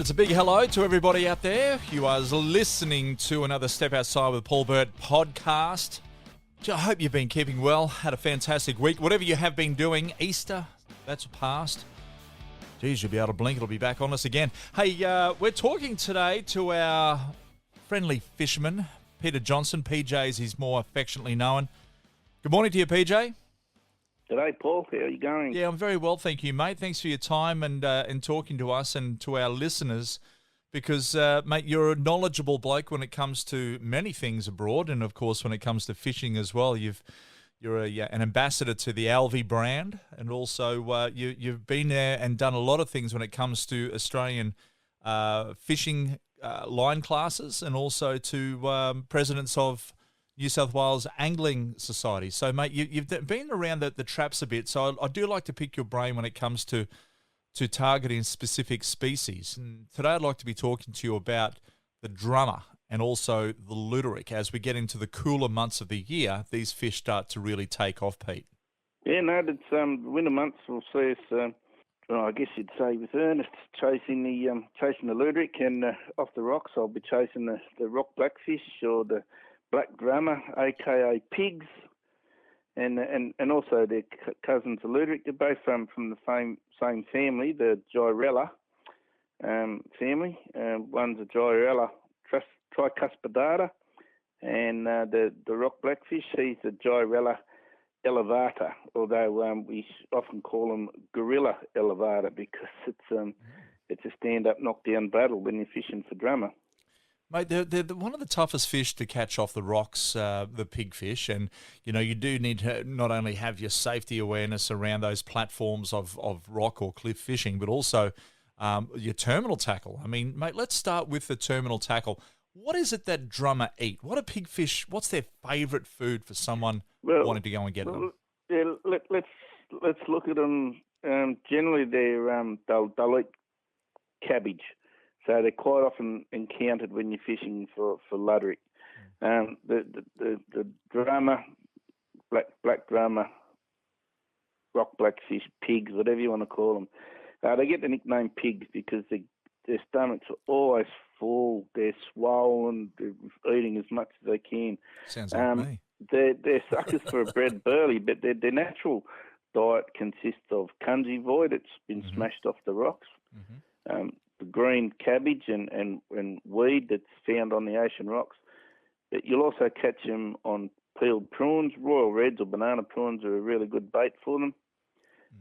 It's a big hello to everybody out there. You are listening to another Step Outside with Paul Burt podcast. I hope you've been keeping well, had a fantastic week. Whatever you have been doing, Easter, that's past. Geez, you'll be able to blink, it'll be back on us again. Hey, we're talking today to our friendly fisherman, Peter Johnson. PJ, as he's more affectionately known. Good morning to you, PJ. G'day, Paul. How are you going? Yeah, I'm very well, thank you, mate. Thanks for your time and talking to us and to our listeners because, mate, you're a knowledgeable bloke when it comes to many things abroad and, of course, when it comes to fishing as well. You're an ambassador to the Alvey brand and also you've been there and done a lot of things when it comes to Australian fishing line classes and also to presidents of New South Wales Angling Society. So, mate, you've been around the traps a bit, so I do like to pick your brain when it comes to targeting specific species. And today I'd like to be talking to you about the drummer and also the luderick. As we get into the cooler months of the year, these fish start to really take off, Pete. Yeah, no, it's winter months will see us, I guess you'd say with earnest, chasing the luderick, and off the rocks I'll be chasing the rock blackfish or the black drummer, aka pigs, and also their cousins, the luderick. They're both from the same family, the Gyrella family. One's a Gyrella tricuspidata, and the rock blackfish, he's the Gyrella elevata. Although we often call him gorilla elevata because it's a stand-up, knock-down battle when you're fishing for drummer. Mate, they're one of the toughest fish to catch off the rocks, the pigfish, and you do need to not only have your safety awareness around those platforms of rock or cliff fishing, but also your terminal tackle. I mean, mate, let's start with the terminal tackle. What is it that drummer eat? What are pigfish? What's their favourite food for someone wanting to go and get them? Yeah, let's look at them. Generally, they'll eat cabbage. So they're quite often encountered when you're fishing for luderick. The drummer, black drummer, rock blackfish, pigs, whatever you want to call them, they get the nickname pigs because their stomachs are always full. They're swollen. They're eating as much as they can. Sounds like me. They're suckers for a bread burley, but their natural diet consists of cunji void. It's been smashed off the rocks. The green cabbage and weed that's found on the ocean rocks. But you'll also catch them on peeled prawns. Royal reds or banana prawns are a really good bait for them.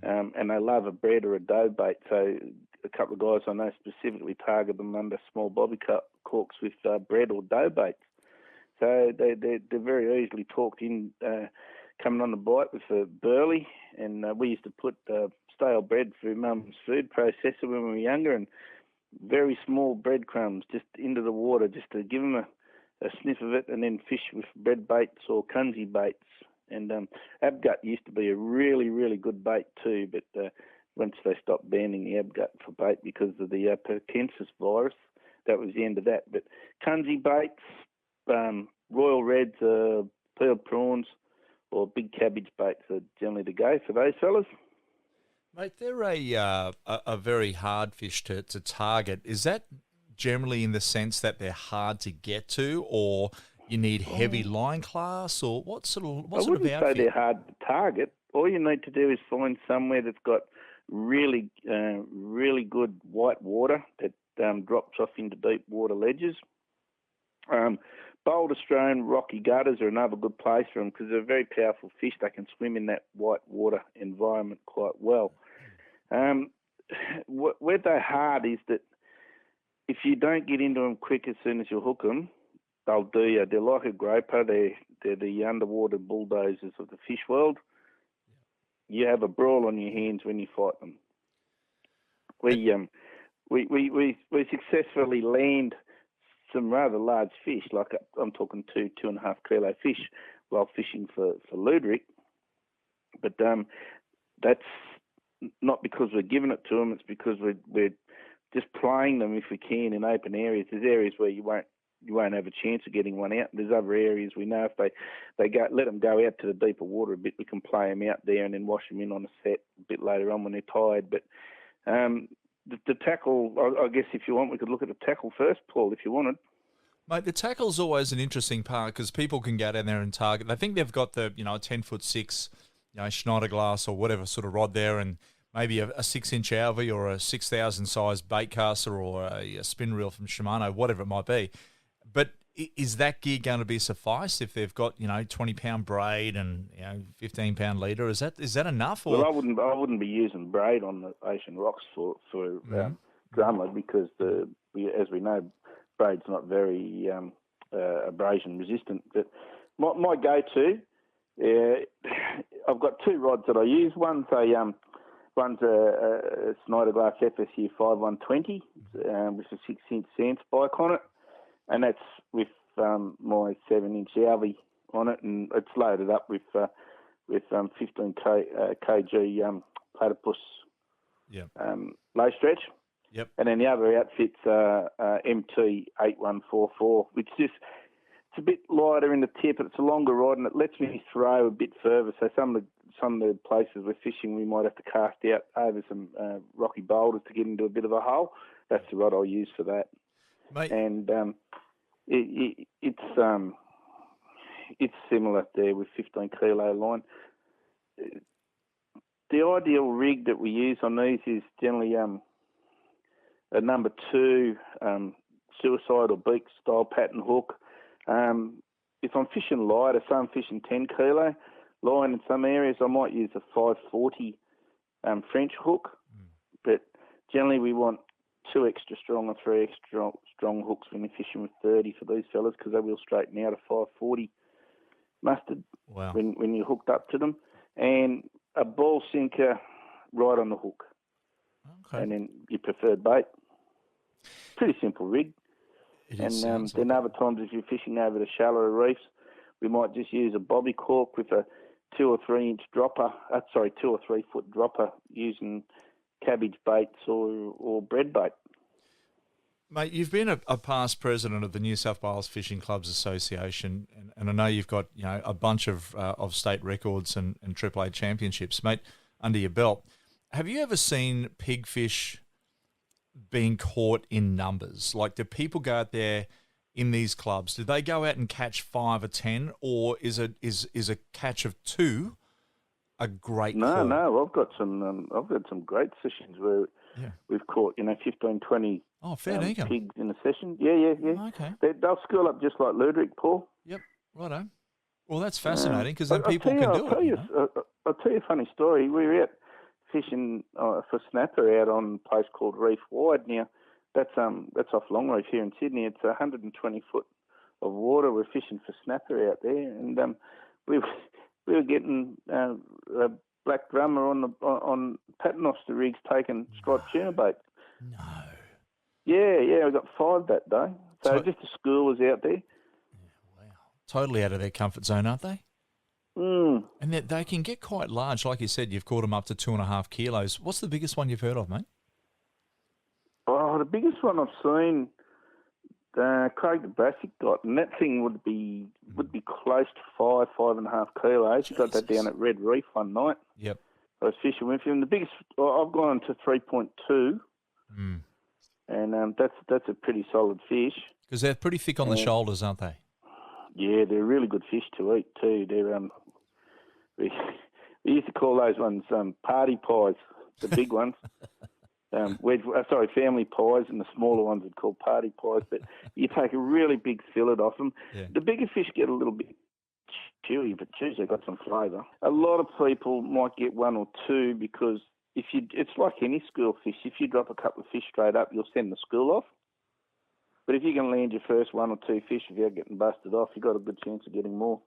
And they love a bread or a dough bait. So a couple of guys I know specifically target them under small bobby corks with bread or dough baits. So they're very easily talked in coming on the bite with a burley. And we used to put stale bread through Mum's food processor when we were younger, and very small breadcrumbs just into the water just to give them a sniff of it, and then fish with bread baits or cunji baits. And abgut used to be a really, really good bait too, but once they stopped banning the abgut for bait because of the Perkensis virus, that was the end of that. But cunji baits, royal reds, peeled prawns, or big cabbage baits are generally the go for those fellas. Mate, they're a very hard fish to target. Is that generally in the sense that they're hard to get to, or you need heavy line class, or what sort of outfit? I wouldn't say they're hard to target. All you need to do is find somewhere that's got really good white water that drops off into deep water ledges. Bold Australian rocky gutters are another good place for them because they're very powerful fish. They can swim in that white water environment quite well. Where they're hard is that if you don't get into them quick as soon as you hook them, they'll do you. They're like a groper. They're the underwater bulldozers of the fish world. You have a brawl on your hands when you fight them. We successfully land some rather large fish, like I'm talking 2.5 kilo fish, while fishing for luderick. But that's not because we're giving it to them. It's because we're just playing them if we can in open areas. There's areas where you won't have a chance of getting one out. There's other areas we know if they go, let them go out to the deeper water a bit, we can play them out there and then wash them in on a set a bit later on when they're tired. But the tackle, I guess if you want, we could look at the tackle first, Paul, if you wanted. Mate, the tackle's always an interesting part because people can go down there and target. They think they've got the, a 10'6", Schneider glass or whatever sort of rod there, and maybe a 6-inch Alvey or a 6,000 size bait caster or a spin reel from Shimano, whatever it might be. But is that gear going to be suffice if they've got 20-pound braid and 15-pound leader? Is that enough? Or? Well, I wouldn't be using braid on the Ocean Rocks for drummer because as we know, braid's not very abrasion resistant. But my go-to, I've got two rods that I use. One's a Schneider Glass FSU 5120 with a 6-inch sand spike on it, and that's with my 7-inch Alvey on it, and it's loaded up with 15 kg platypus low stretch. Yep. And then the other outfit's MT8144, which it's a bit lighter in the tip, but it's a longer rod, and it lets me throw a bit further. So some of the places we're fishing, we might have to cast out over some rocky boulders to get into a bit of a hole. That's the rod I'll use for that. Mate. And it's similar there with 15 kilo line. The ideal rig that we use on these is generally a number 2 suicide or beak style pattern hook. If I'm fishing lighter, so I'm fishing 10 kilo line in some areas, I might use a 540 French hook. But generally we want 2 extra strong or 3 extra strong hooks when you're fishing with 30 for these fellas, because they will straighten out a 540 mustard when you're hooked up to them. And a ball sinker right on the hook. Okay. And then your preferred bait. Pretty simple rig. Then other times if you're fishing over the shallower reefs, we might just use a bobby cork with a 2 or 3 inch dropper, 2 or 3 foot dropper using cabbage baits or bread bait. Mate, you've been a past president of the New South Wales Fishing Clubs Association, and I know you've got a bunch of state records and AAA championships, mate, under your belt. Have you ever seen pigfish being caught in numbers? Like, do people go out there in these clubs? Do they go out and catch 5 or 10, or is a catch of 2 a great call? No, I've got some great sessions where we've caught 15, 20 pigs in a session. Yeah. Oh, okay. They'll school up just like Ludwig, Paul. Yep, righto. Well, that's fascinating because then people can do it. I'll tell you a funny story. We were out fishing for snapper out on a place called Reef Wide. Now, that's off Longreef here in Sydney. It's 120 foot of water. We're fishing for snapper out there, and we were getting a black drummer on paternoster rigs taking striped tuna bait. No. Yeah, we got 5 that day. So just the schoolers out there. Yeah, wow. Totally out of their comfort zone, aren't they? Mm. And they can get quite large. Like you said, you've caught them up to 2.5 kilos. What's the biggest one you've heard of, mate? Oh, the biggest one I've seen, Craig the Bassick got, and that thing would be close to 5.5 kilos. He got that down at Red Reef one night. Yep. I was fishing with him. The biggest, I've gone to 3.2, and that's a pretty solid fish. Because they're pretty thick on the shoulders, aren't they? Yeah, they're really good fish to eat too. They're we used to call those ones party pies, the big ones. Family pies, and the smaller ones are called party pies. But you take a really big fillet off them. Yeah. The bigger fish get a little bit chewy, but geez, they've got some flavour. A lot of people might get 1 or 2 because it's like any school fish. If you drop a couple of fish straight up, you'll send the school off. But if you can land your first 1 or 2 fish without getting busted off, you've got a good chance of getting more.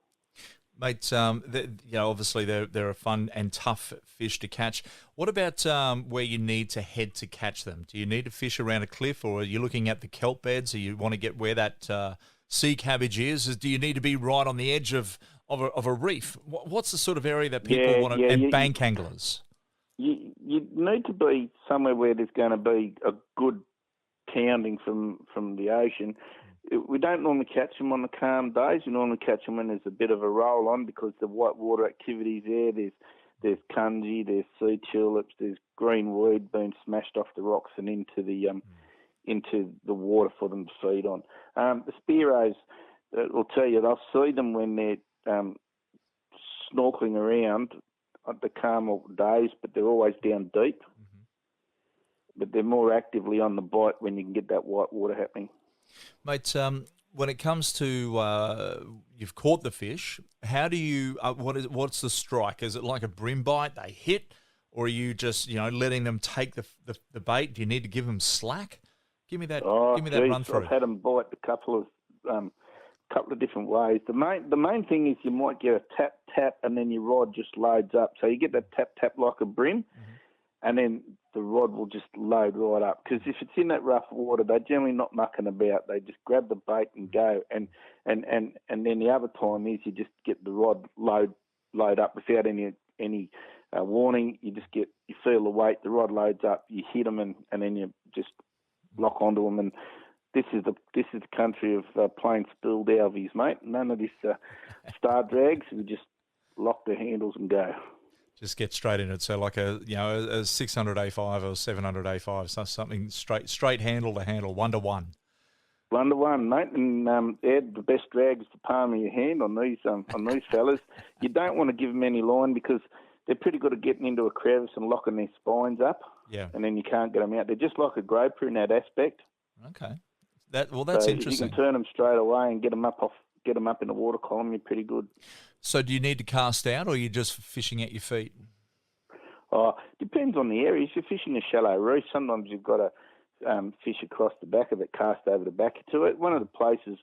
Mate, obviously they're a fun and tough fish to catch. What about where you need to head to catch them? Do you need to fish around a cliff, or are you looking at the kelp beds, or you want to get where that sea cabbage is? Do you need to be right on the edge of a reef? What's the sort of area that people want to, and bank anglers? You need to be somewhere where there's going to be a good pounding from the ocean. We don't normally catch them on the calm days. We normally catch them when there's a bit of a roll on because the white water activity's there. there's cungy, there's sea tulips, there's green weed being smashed off the rocks and into the water for them to feed on. The spearos, will tell you, they'll see them when they're snorkeling around at the calmer days, but they're always down deep. But they're more actively on the bite when you can get that white water happening. Mate, when it comes to you've caught the fish, how do you? What's the strike? Is it like a brim bite? They hit, or are you just letting them take the bait? Do you need to give them slack? Give me that. Give me that run through. I've had them bite a couple of different ways. The main thing is you might get a tap tap, and then your rod just loads up. So you get that tap tap like a brim, and then the rod will just load right up. Because if it's in that rough water, they're generally not mucking about. They just grab the bait and go. And then the other time is you just get the rod load up without any warning. You feel the weight, the rod loads up, you hit them, and then you just lock onto them. And this is the country of plain spilled alvies, mate. None of this star drags. We just lock the handles and go. Just get straight in it. So like a 600 A5 or 700 A5, so something straight handle to handle, 1-to-1. 1-to-1, mate, and the best drag is the palm of your hand on these fellas. You don't want to give them any line because they're pretty good at getting into a crevice and locking their spines up. Yeah. And then you can't get them out. They're just like a groper in that aspect. Okay. That's interesting. If you can turn them straight away and get them up in the water column, you're pretty good. So do you need to cast out, or are you just fishing at your feet? Depends on the area. If you're fishing a shallow reef, sometimes you've got to fish across the back of it, cast over the back to it. One of the places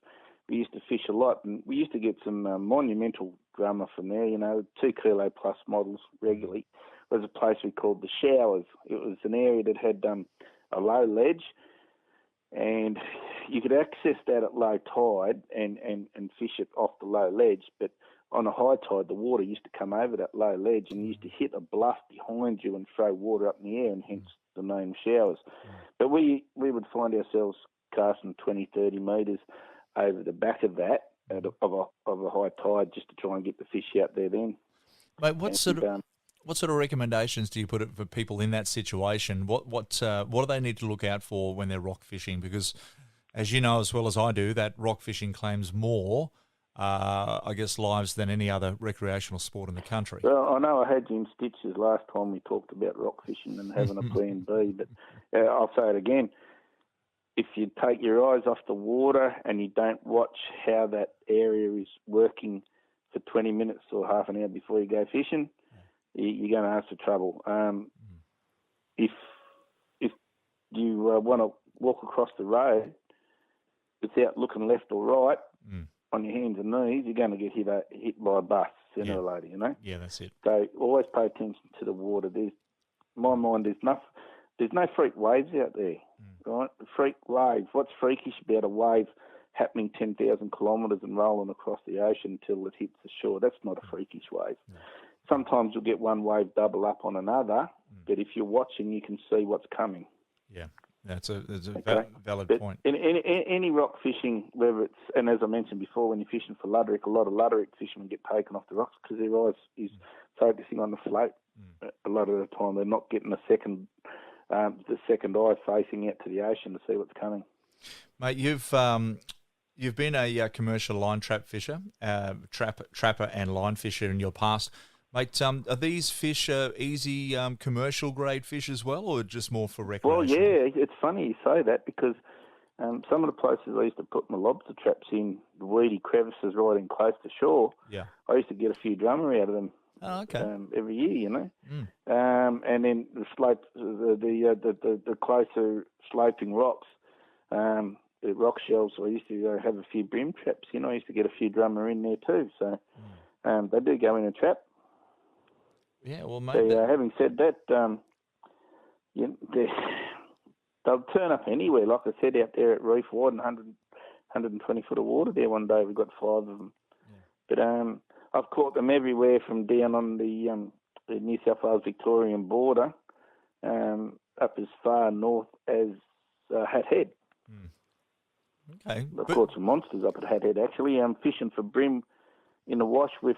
we used to fish a lot, and we used to get some monumental drummer from there, 2 kilo plus models regularly, was a place we called the Showers. It was an area that had a low ledge, and you could access that at low tide and fish it off the low ledge, but on a high tide, the water used to come over that low ledge and used to hit a bluff behind you and throw water up in the air, and hence the name Showers. But we would find ourselves casting 20, 30 metres over the back of that of a high tide just to try and get the fish out there then. Mate, what sort of recommendations do you put for people in that situation? What do they need to look out for when they're rock fishing? Because, as you know as well as I do, that rock fishing claims more lives than any other recreational sport in the country. Well, I know I had you in stitches last time we talked about rock fishing and having a plan B, but I'll say it again. If you take your eyes off the water and you don't watch how that area is working for 20 minutes or half an hour before you go fishing, you're going to have some trouble. If you want to walk across the road without looking left or right, on your hands and knees, you're going to get hit by a bus sooner or later, Yeah, that's it. So always pay attention to the water. In my mind, there's no freak waves out there, right? Freak wave. What's freakish about a wave happening 10,000 kilometres and rolling across the ocean until it hits the shore? That's not a freakish wave. No. Sometimes you'll get one wave double up on another, but if you're watching, you can see what's coming. Yeah. That's a valid but point. In any rock fishing, whether it's, and as I mentioned before, when you're fishing for luderick, a lot of luderick fishermen get taken off the rocks because their eyes is focusing on the float. A lot of the time, they're not getting the second eye facing out to the ocean to see what's coming. Mate, you've been a commercial line trap fisher, trapper and line fisher in your past. Mate, are these fish easy commercial grade fish as well, or just more for recreation? Well, yeah, it's funny you say that because some of the places I used to put my lobster traps in, the weedy crevices right in close to shore, I used to get a few drummer out of them. Oh, okay. Every year, and then the slope, the closer sloping rocks, the rock shelves. I used to have a few brim traps. I used to get a few drummer in there too. So they do go in a trap. Yeah, well, mate. Having said that, they'll turn up anywhere. Like I said, out there at Reef Wide, 120 foot of water there one day. We got 5 of them. Yeah. But I've caught them everywhere from down on the New South Wales Victorian border, up as far north as Hat Head. Okay. I've caught some monsters up at Hat Head actually. I'm fishing for brim in the wash with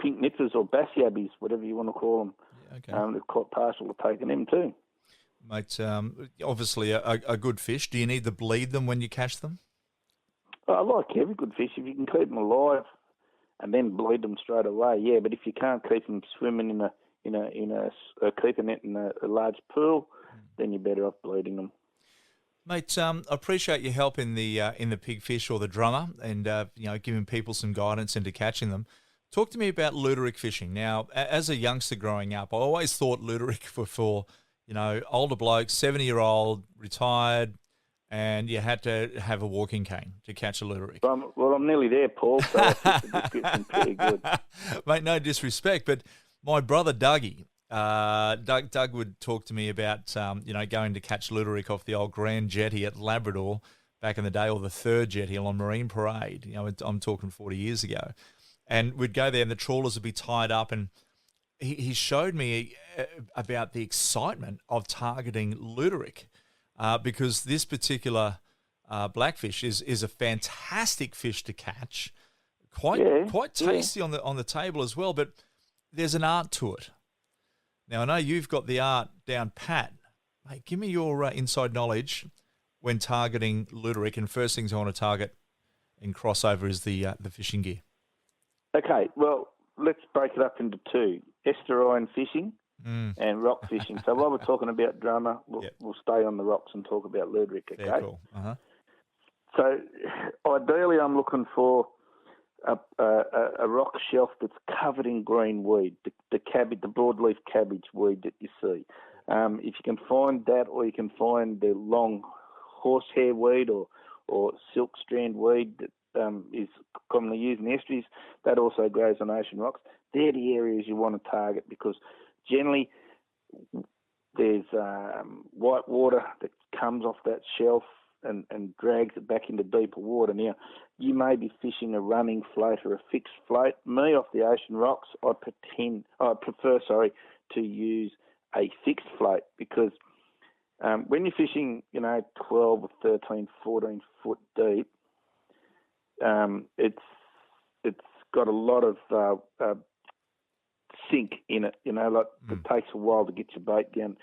pink nippers or bass yabbies, whatever you want to call them. Yeah, okay. They're quite partial to taking them too. Mate, obviously a good fish. Do you need to bleed them when you catch them? I like every good fish. If you can keep them alive and then bleed them straight away, yeah. But if you can't keep them swimming keeping it in a large pool, then you're better off bleeding them. Mate, I appreciate your help in the pigfish or the drummer, and giving people some guidance into catching them. Talk to me about Luterick fishing. Now, as a youngster growing up, I always thought Luterick were for older blokes, 70-year-old, retired, and you had to have a walking cane to catch a Luterick. Well, I'm nearly there, Paul. So I think the description pretty good. Mate, no disrespect, but my brother Dougie. Doug would talk to me about going to catch Luterick off the old Grand Jetty at Labrador back in the day, or the third jetty on Marine Parade. I'm talking 40 years ago, and we'd go there and the trawlers would be tied up, and he showed me about the excitement of targeting Luterick because this particular blackfish is a fantastic fish to catch, quite tasty on the table as well, but there's an art to it. Now, I know you've got the art down pat. Mate, give me your inside knowledge when targeting Luterick. And first things I want to target and cross over is the fishing gear. Okay, well, let's break it up into two: estuarine fishing and rock fishing. So while we're talking about drummer, we'll stay on the rocks and talk about Luterick, okay? Yeah, cool. Uh-huh. So ideally I'm looking for a rock shelf that's covered in green weed, the cabbage, the broadleaf cabbage weed that you see. If you can find that, or you can find the long horsehair weed or silk strand weed that is commonly used in the estuaries, that also grows on ocean rocks. They're the areas you want to target because generally there's white water that comes off that shelf and drags it back into deeper water. Now, you may be fishing a running float or a fixed float. Me, off the ocean rocks, I prefer to use a fixed float because when you're fishing, 12 or 13, 14 foot deep, it's got a lot of sink in it, it takes a while to get your bait down.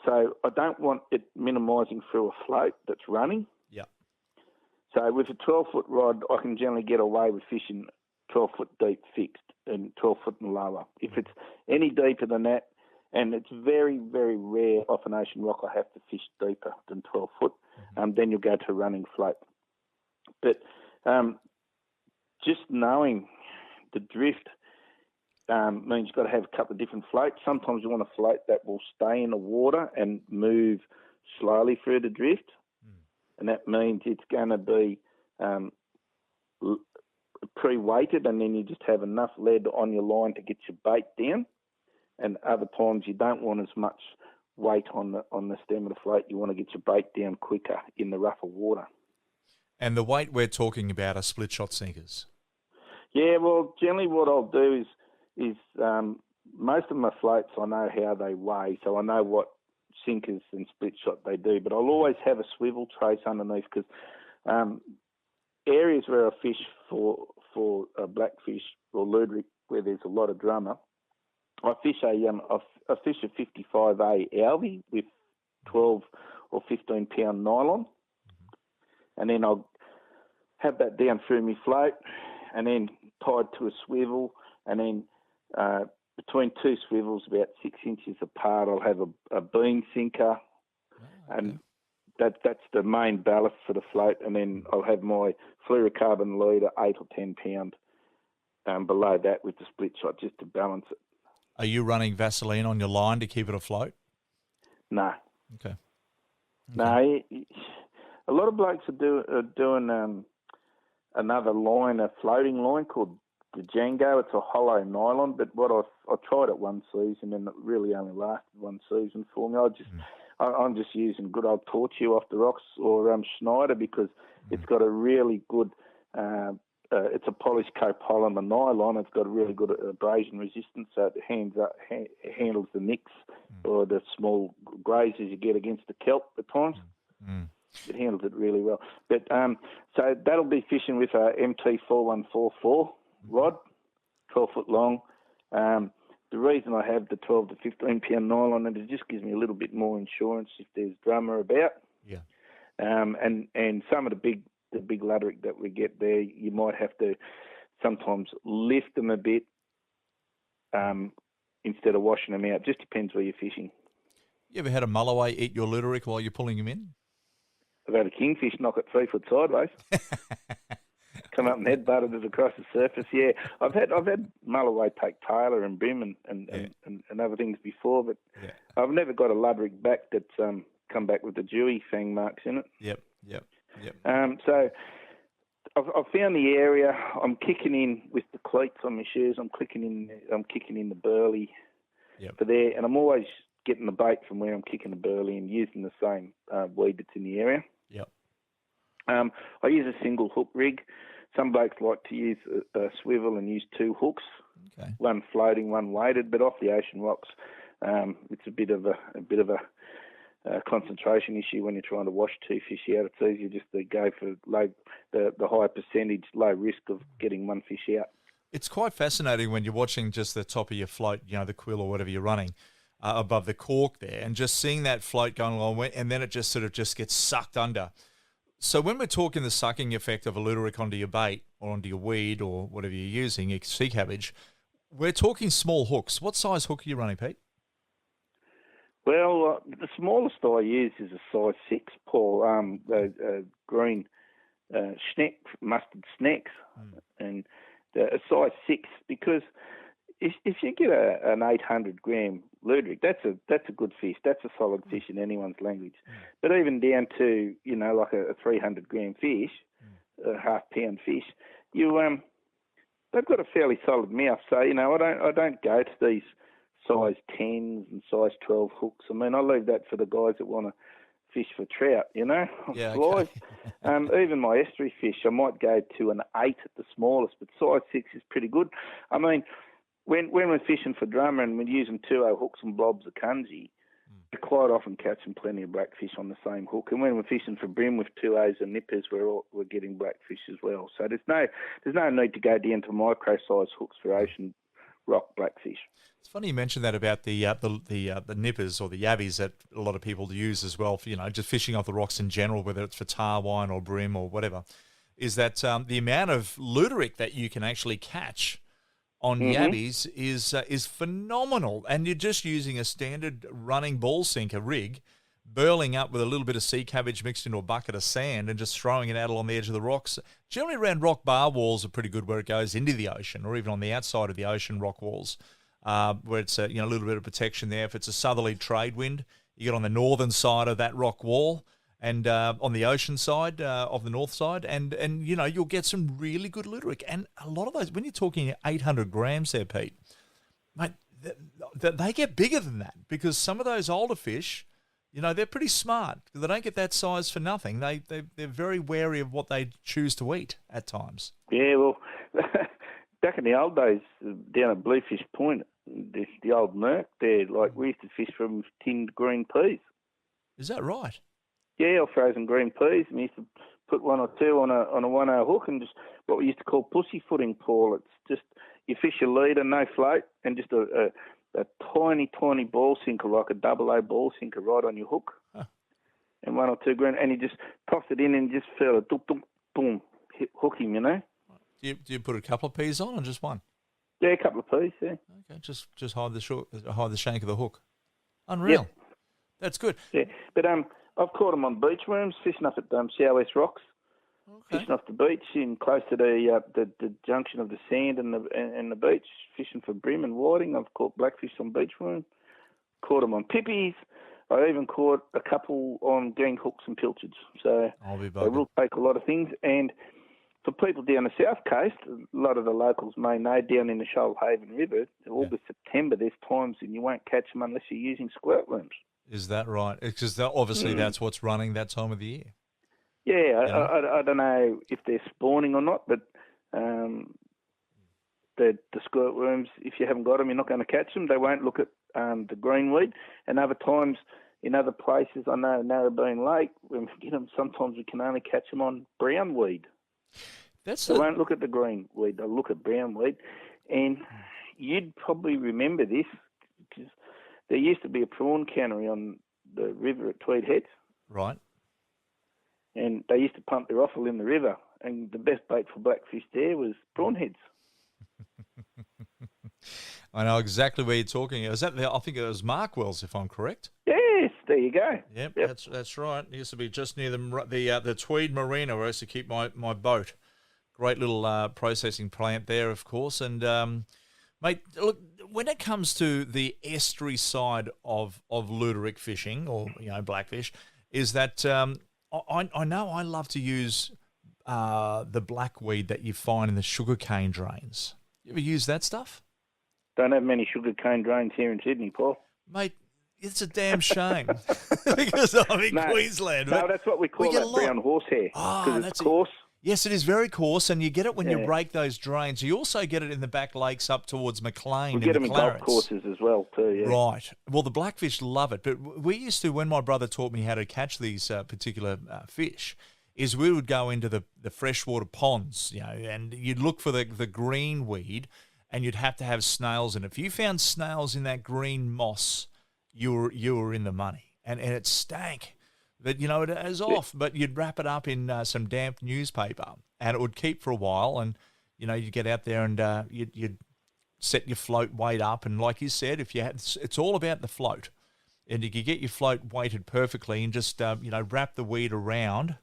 So I don't want it minimising through a float that's running. Yeah. So with a 12-foot rod, I can generally get away with fishing 12 foot deep fixed and 12 foot and lower. If it's any deeper than that, and it's very, very rare off an ocean rock, I have to fish deeper than 12 foot, then you'll go to a running float. But just knowing the drift means you've got to have a couple of different floats. Sometimes you want a float that will stay in the water and move slowly through the drift, and that means it's going to be pre-weighted, and then you just have enough lead on your line to get your bait down. And other times you don't want as much weight on the stem of the float. You want to get your bait down quicker in the rougher water. And the weight we're talking about are split shot sinkers. Yeah, well, generally what I'll do is most of my floats I know how they weigh, so I know what sinkers and split shot they do. But I'll always have a swivel trace underneath because areas where I fish for blackfish or Luterick where there's a lot of drummer, I fish a 55A Alvey with 12 or 15 pound nylon, and then I'll have that down through my float, and then tied to a swivel, and then between two swivels, about 6 inches apart, I'll have a beam sinker, and that's the main ballast for the float, and then I'll have my fluorocarbon leader, 8 or 10 pound, below that with the split shot just to balance it. Are you running Vaseline on your line to keep it afloat? No. Okay. No, a lot of blokes are doing another line, a floating line called the Django. It's a hollow nylon, but I tried it one season and it really only lasted one season for me. I'm just using good old Tortue off the rocks or Schneider because it's got a really good. It's a polished copolymer nylon. It's got a really good abrasion resistance, so it handles the nicks or the small grazes you get against the kelp at times. It handles it really well. But so that'll be fishing with a MT4144 rod, 12 foot long. The reason I have the 12 to 15 pound nylon, and it just gives me a little bit more insurance if there's drummer about. Yeah. And some of the big Luderick that we get there, you might have to sometimes lift them a bit instead of washing them out. Just depends where you're fishing. You ever had a mulloway eat your Luderick while you're pulling him in? I've had a kingfish knock it 3 foot sideways. Come up and headbutted it across the surface. Yeah, I've had mulloway take tailor and brim and other things before, but I've never got a Luderick back that's come back with the dewy fang marks in it. Yep. So I've found the area. I'm kicking in with the cleats on my shoes. I'm kicking in the burley for there, and I'm always getting the bait from where I'm kicking the burley and using the same weed that's in the area. Yep. I use a single hook rig. Some blokes like to use a swivel and use 2 hooks, one floating, one weighted. But off the ocean rocks, it's a bit of a concentration issue when you're trying to wash 2 fish out. It's easier just to go for the high percentage, low risk of getting 1 fish out. It's quite fascinating when you're watching just the top of your float, the quill or whatever you're running, above the cork there, and just seeing that float going along, and then it just sort of just gets sucked under. So when we're talking the sucking effect of a Luderick onto your bait or onto your weed or whatever you're using, your sea cabbage, we're talking small hooks. What size hook are you running, Pete? Well, the smallest I use is a size 6, Paul, green schneck, mustard snacks, and a size 6, because if you get an 800 gram Luderick, that's a good fish. That's a solid fish in anyone's language. But even down to like a 300 gram fish, a half pound fish, they've got a fairly solid mouth. So I don't go to these size 10s and size 12 hooks. I mean, I leave that for the guys that want to fish for trout. Yeah, okay. Even my estuary fish, I might go to an 8 at the smallest, but size 6 is pretty good. I mean, when we're fishing for drummer and we're using 2-0 hooks and blobs of cungy, we're quite often catching plenty of blackfish on the same hook. And when we're fishing for brim with 2-0s and nippers, we're getting blackfish as well. So there's no need to go down to micro size hooks for ocean rock blackfish. It's funny you mentioned that about the nippers or the yabbies that a lot of people use as well for just fishing off the rocks in general, whether it's for tar wine or brim or whatever. Is that the amount of Luderick that you can actually catch on yabbies is phenomenal, and you're just using a standard running ball sinker rig, burling up with a little bit of sea cabbage mixed into a bucket of sand and just throwing it out along the edge of the rocks. Generally around rock bar walls are pretty good where it goes into the ocean, or even on the outside of the ocean rock walls, where it's a little bit of protection there. If it's a southerly trade wind, you get on the northern side of that rock wall, and on the ocean side of the north side, and you'll get some really good Luderick. And a lot of those, when you're talking 800 grams there, Pete, mate, they get bigger than that, because some of those older fish, they're pretty smart. They don't get that size for nothing. They're very wary of what they choose to eat at times. Yeah, well, back in the old days, down at Bluefish Point, the old Merc there, like we used to fish from tinned green peas. Is that right? Yeah, or frozen green peas, and we used to put 1 or 2 on a 1-0 hook, and just what we used to call pussyfooting, Paul. It's just you fish a leader, no float, and just a tiny ball sinker, like a 00 ball sinker, right on your hook, and 1 or 2 green, and you just toss it in and just feel it, boom, hook him. Do you put a couple of peas on or just one? Yeah, a couple of peas. Yeah. Okay, just hide the shank of the hook. Unreal. Yep. That's good. Yeah, but I've caught them on beach worms, fishing up at Southwest Rocks, fishing off the beach in close to the junction of the sand and the beach, fishing for brim and whiting. I've caught blackfish on beach worm, caught them on pippies. I even caught a couple on gang hooks and pilchards. So they will take a lot of things. And for people down the south coast, a lot of the locals may know, down in the Shoalhaven River, August, September, there's times when you won't catch them unless you're using squirt worms. Is that right? Because obviously that's what's running that time of the year. Yeah, I don't know if they're spawning or not, but the squirt worms, if you haven't got them, you're not going to catch them. They won't look at the greenweed. And other times, in other places, I know Narrabeen Lake, when we get them, sometimes we can only catch them on brown weed. They won't look at the green weed, they'll look at brown weed. And you'd probably remember this because there used to be a prawn cannery on the river at Tweed Heads. Right. And they used to pump their offal in the river. And the best bait for blackfish there was prawn heads. I know exactly where you're talking. Was that I think it was Markwell's, if I'm correct. Yes, there you go. Yep. That's right. It used to be just near the Tweed Marina where I used to keep my boat. Great little processing plant there, of course. And, mate, look, when it comes to the estuary side of Luteric fishing, or, blackfish, is that I know I love to use the blackweed that you find in the sugarcane drains. You ever use that stuff? Don't have many sugarcane drains here in Sydney, Paul. Mate, it's a damn shame because I'm in Queensland. No, that's what we call that brown horsehair because it's coarse. Yes, it is very coarse, and you get it when you break those drains. You also get it in the back lakes up towards Maclean. We get them in golf courses as well too, yeah. Right. Well, the blackfish love it, but we used to, when my brother taught me how to catch these particular fish, is we would go into the freshwater ponds, and you'd look for the green weed, and you'd have to have snails in it. If you found snails in that green moss, you were in the money, and it stank. But, it was off, but you'd wrap it up in some damp newspaper, and it would keep for a while, and, you'd get out there and you'd set your float weight up, and like you said, it's all about the float, and you could get your float weighted perfectly and just, wrap the weed around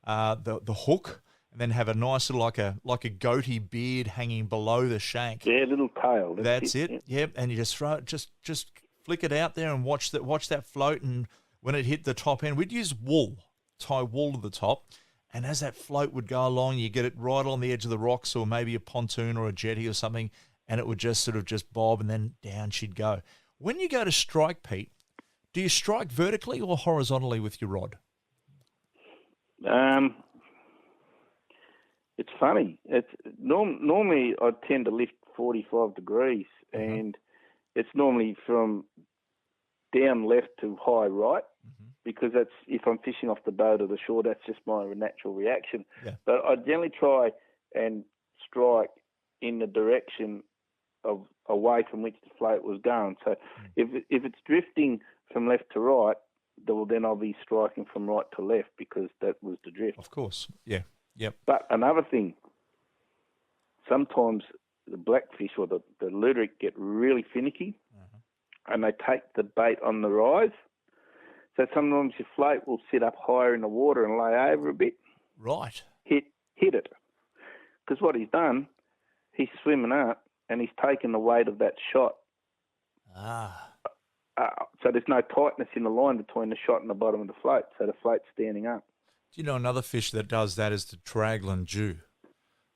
the hook, and then have a nice little, like a goatee beard hanging below the shank. Yeah, little tail. That's it. Yep, and you just throw it, just flick it out there and watch that float, and when it hit the top end, we'd use tie wool to the top, and as that float would go along, you get it right on the edge of the rocks or maybe a pontoon or a jetty or something, and it would just sort of just bob, and then down she'd go. When you go to strike, Pete, do you strike vertically or horizontally with your rod? It's funny. It's normally I tend to lift 45 degrees, and it's normally from down left to high right, because that's, if I'm fishing off the boat or the shore, that's just my natural reaction. Yeah. But I generally try and strike in the direction of away from which the float was going. So if it's drifting from left to right, then I'll be striking from right to left because that was the drift. Of course, yeah, yep. But another thing, sometimes the blackfish or the luteric get really finicky, and they take the bait on the rise. So sometimes your float will sit up higher in the water and lay over a bit. Right. Hit it. Because what he's done, he's swimming up and he's taken the weight of that shot. So there's no tightness in the line between the shot and the bottom of the float, so the float's standing up. Do you know another fish that does that is the tragline Jew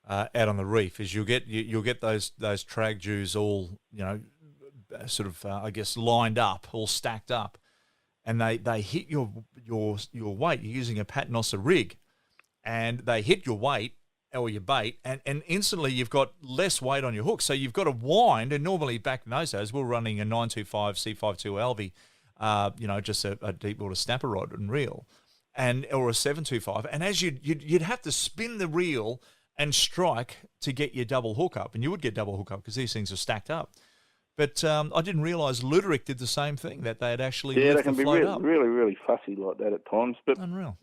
out on the reef? Is you'll get those trag Jews all sort of I guess lined up, all stacked up, and they hit your weight. You're using a paternoster rig, and they hit your weight or your bait, and instantly you've got less weight on your hook. So you've got to wind, and normally back in those days, we're running a 925 C52 Alvey, just a deep water snapper rod and reel, or a 725. And as you'd have to spin the reel and strike to get your double hook up, and you would get double hook up because these things are stacked up. But I didn't realise Luteric did the same thing, that they had actually lift the float up. Yeah, they can be really, really fussy like that at times. But unreal.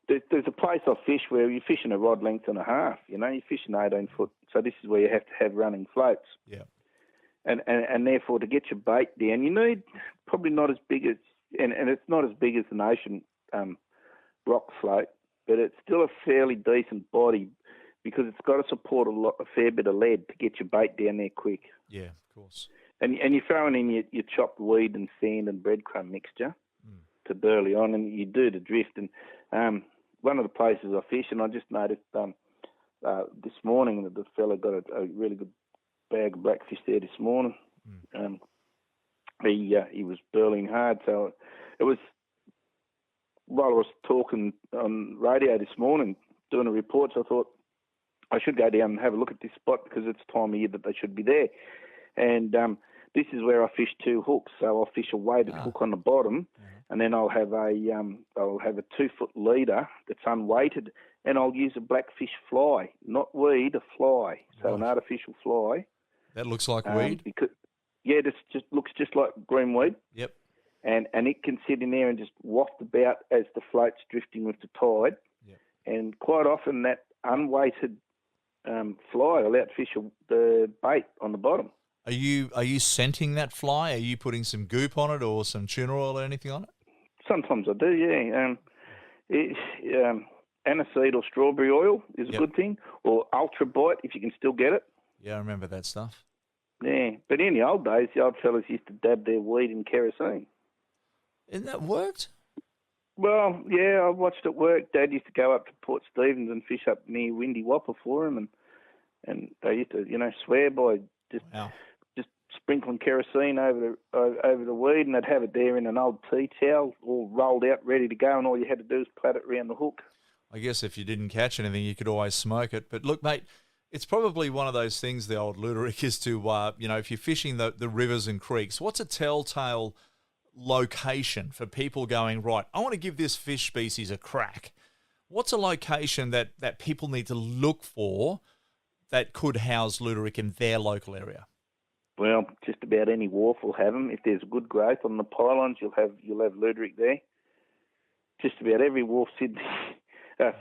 There's a place I fish where you're fishing a rod length and a half. You're fishing 18 foot. So this is where you have to have running floats. Yeah. And therefore, to get your bait down, you need probably not as big as, and it's not as big as an ocean rock float, but it's still a fairly decent body because it's got to support a fair bit of lead to get your bait down there quick. Yeah, of course. And you're throwing in your chopped weed and sand and breadcrumb mixture to burley on, and you do the drift. And one of the places I fish, and I just noticed this morning that the fella got a really good bag of blackfish there this morning. He was burling hard, so it was while I was talking on radio this morning doing a report. So I thought I should go down and have a look at this spot because it's time of year that they should be there. And this is where I fish two hooks. So I'll fish a weighted hook on the bottom, and then I'll have a 2 foot leader that's unweighted, and I'll use a blackfish fly, not weed, a fly. So an artificial fly. That looks like weed? Because, it just looks just like green weed. Yep. And it can sit in there and just waft about as the float's drifting with the tide. Yep. And quite often that unweighted fly will outfish the bait on the bottom. Are you scenting that fly? Are you putting some goop on it or some tuna oil or anything on it? Sometimes I do, yeah. Aniseed or strawberry oil is a good thing, or Ultra Bite if you can still get it. Yeah, I remember that stuff. Yeah, but in the old days, the old fellas used to dab their weed in kerosene. And that worked? Well, yeah, I watched it work. Dad used to go up to Port Stephens and fish up near Windy Whopper for him, and they used to, swear by just sprinkling kerosene over the weed, and they'd have it there in an old tea towel, all rolled out, ready to go, and all you had to do was plait it around the hook. I guess if you didn't catch anything, you could always smoke it. But look, mate, it's probably one of those things, the old Ludovic, is to, if you're fishing the rivers and creeks, what's a telltale location for people going, right, I want to give this fish species a crack? What's a location that people need to look for that could house Ludovic in their local area? Well, just about any wharf will have them. If there's good growth on the pylons, you'll have Ludovic there. Just about every wharf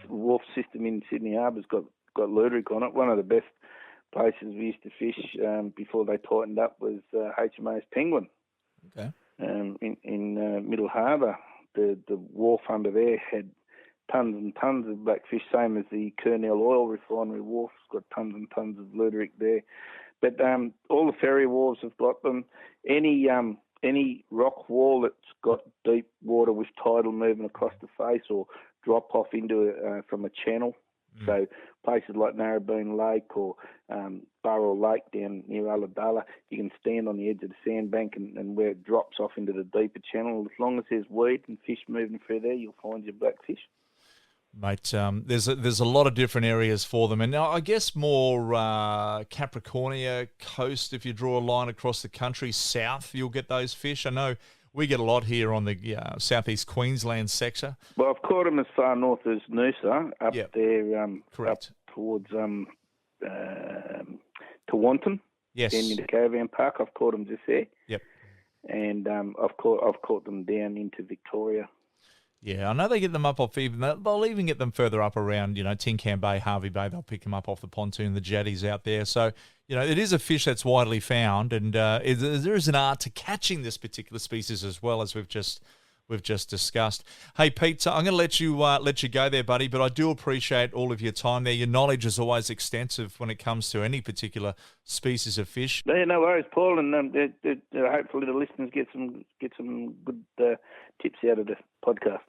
wharf system in Sydney Harbour's got Ludovic on it. One of the best places we used to fish before they tightened up was HMAS Penguin. Okay. In Middle Harbour, the wharf under there had tons and tons of blackfish, same as the Kurnell Oil Refinery wharf's got tons and tons of Ludovic there. But all the ferry wharves have got them. Any rock wall that's got deep water with tidal movement across the face or drop off into from a channel. So places like Narrabeen Lake or Burrell Lake down near Ulladulla, you can stand on the edge of the sandbank and where it drops off into the deeper channel. As long as there's weed and fish moving through there, you'll find your blackfish. Mate, there's a lot of different areas for them, and I guess more Capricornia coast. If you draw a line across the country south, you'll get those fish. I know we get a lot here on the southeast Queensland sector. Well, I've caught them as far north as Noosa, up there, correct, up towards Tewantin. Yes, down near the Caravan Park. I've caught them just there. Yep, and I've caught them down into Victoria. Yeah, I know they get them up off they'll even get them further up around, Tin Can Bay, Harvey Bay. They'll pick them up off the pontoon, the jetties out there. So, it is a fish that's widely found, and there is an art to catching this particular species as well, as we've just discussed. Hey, Pete, I'm going to let you go there, buddy, but I do appreciate all of your time there. Your knowledge is always extensive when it comes to any particular species of fish. Yeah, no worries, Paul, and hopefully the listeners get some good tips out of the podcast.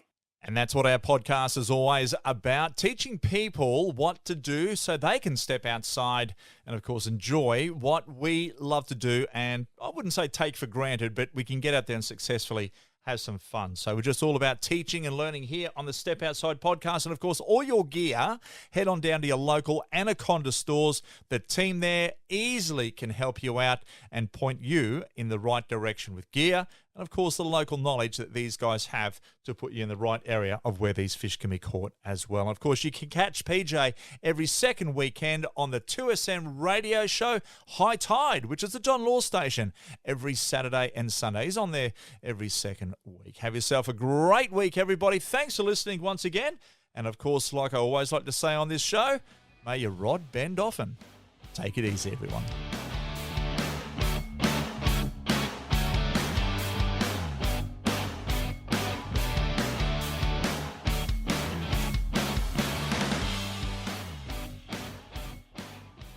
And that's what our podcast is always about, teaching people what to do so they can step outside and, of course, enjoy what we love to do. And I wouldn't say take for granted, but we can get out there and successfully have some fun. So we're just all about teaching and learning here on the Step Outside podcast. And, of course, all your gear, head on down to your local Anaconda stores. The team there easily can help you out and point you in the right direction with gear. And, of course, the local knowledge that these guys have to put you in the right area of where these fish can be caught as well. And, of course, you can catch PJ every second weekend on the 2SM radio show High Tide, which is the John Law station, every Saturday and Sunday. He's on there every second week. Have yourself a great week, everybody. Thanks for listening once again. And, of course, like I always like to say on this show, may your rod bend often. Take it easy, everyone.